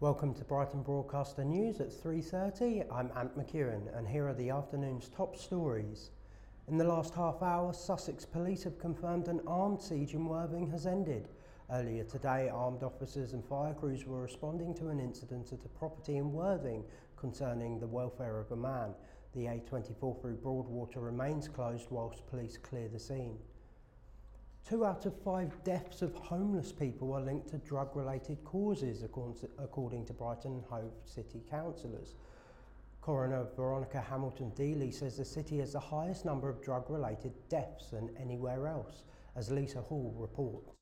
Welcome to Brighton Broadcaster News at 3:30. I'm Ant McEwan and here are the afternoon's top stories. In the last half hour, Sussex Police have confirmed an armed siege in Worthing has ended. Earlier today, armed officers and fire crews were responding to an incident at a property in Worthing concerning the welfare of a man. The A24 through Broadwater remains closed whilst police clear the scene. 2 out of 5 deaths of homeless people are linked to drug-related causes, according to Brighton and Hove City councillors. Coroner Veronica Hamilton-Deely says the city has the highest number of drug-related deaths than anywhere else, as Lisa Hall reports.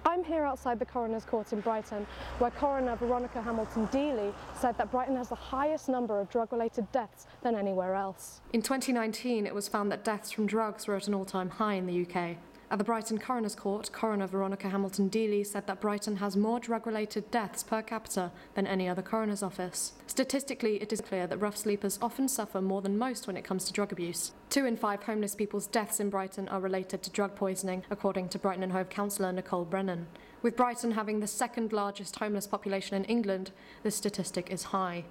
I'm here outside the Coroner's Court in Brighton, where Coroner Veronica Hamilton-Deely said that Brighton has the highest number of drug-related deaths than anywhere else. In 2019, it was found that deaths from drugs were at an all-time high in the UK. At the Brighton Coroner's Court, Coroner Veronica Hamilton-Deely said that Brighton has more drug-related deaths per capita than any other coroner's office. Statistically, it is clear that rough sleepers often suffer more than most when it comes to drug abuse. 2 in 5 homeless people's deaths in Brighton are related to drug poisoning, according to Brighton and Hove councillor Nicole Brennan. With Brighton having the second largest homeless population in England, this statistic is high.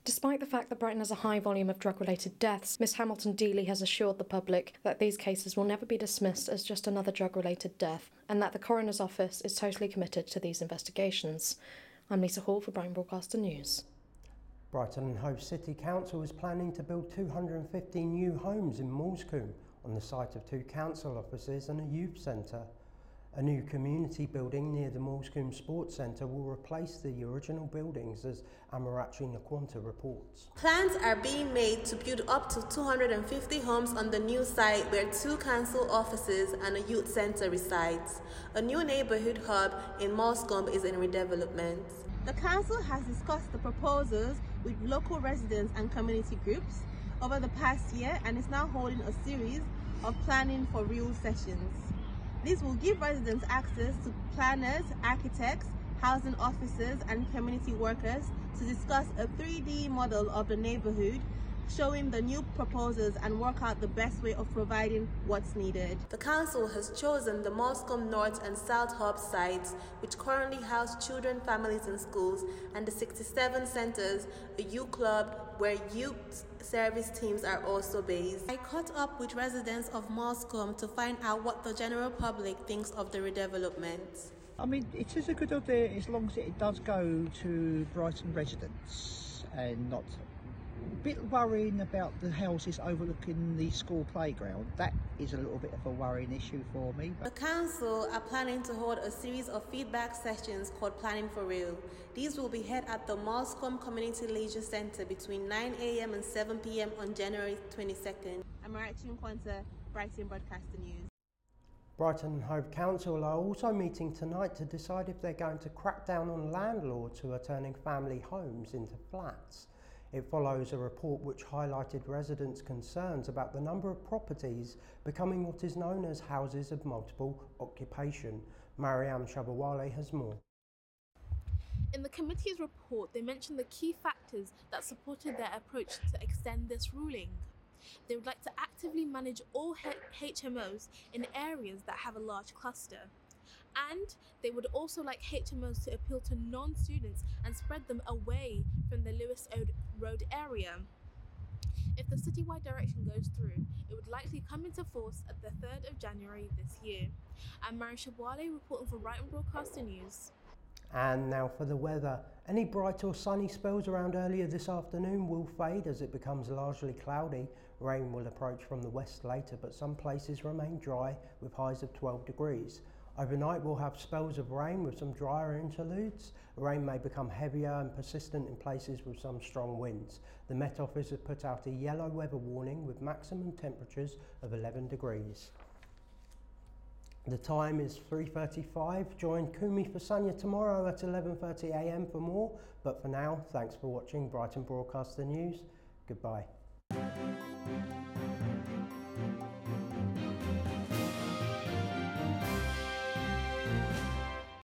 Despite the fact that Brighton has a high volume of drug-related deaths, Ms Hamilton-Deely has assured the public that these cases will never be dismissed as just another drug-related death, and that the Coroner's Office is totally committed to these investigations. I'm Lisa Hall for Brighton Broadcaster News. Brighton and Hove City Council is planning to build 250 new homes in Moulscombe on the site of 2 council offices and a youth centre. A new community building near the Moulscombe Sports Centre will replace the original buildings, as Amarachi Nakwanta reports. Plans are being made to build up to 250 homes on the new site where 2 council offices and a youth centre resides. A new neighbourhood hub in Moulscombe is in redevelopment. The council has discussed the proposals with local residents and community groups over the past year and is now holding a series of planning for real sessions. This will give residents access to planners, architects, housing officers and community workers to discuss a 3D model of the neighbourhood, showing the new proposals and work out the best way of providing what's needed. The council has chosen the Moulscombe North and South Hub sites, which currently house children, families and schools, and the 67 centres, a youth club where youth service teams are also based. I caught up with residents of Moulscombe to find out what the general public thinks of the redevelopment. I mean, it is a good idea as long as it does go to Brighton residents and not a bit worrying about the houses overlooking the school playground. That is a little bit of a worrying issue for me. The council are planning to hold a series of feedback sessions called Planning for Real. These will be held at the Moulscombe Community Leisure Centre between 9 a.m. and 7 p.m. on January 22nd. I'm Amarachi Nakwanta, Brighton Broadcaster News. Brighton and Hove Council are also meeting tonight to decide if they're going to crack down on landlords who are turning family homes into flats. It follows a report which highlighted residents' concerns about the number of properties becoming what is known as houses of multiple occupation. Mariam Shabawale has more. In the committee's report, they mentioned the key factors that supported their approach to extend this ruling. They would like to actively manage all HMOs in areas that have a large cluster. And they would also like HMOs to appeal to non-students and spread them away from the Lewis Road area. If the citywide direction goes through, it would likely come into force at the 3rd of January this year. I'm Mariam Shabawale reporting for Brighton Broadcaster News. And now for the weather. Any bright or sunny spells around earlier this afternoon will fade as it becomes largely cloudy. Rain will approach from the west later, but some places remain dry with highs of 12 degrees. Overnight we'll have spells of rain with some drier interludes. Rain may become heavier and persistent in places with some strong winds. The Met Office has put out a yellow weather warning with maximum temperatures of 11 degrees. The time is 3:35. Join Kumi Fasanya tomorrow at 11:30 a.m. for more. But for now, thanks for watching Brighton Broadcaster News. Goodbye.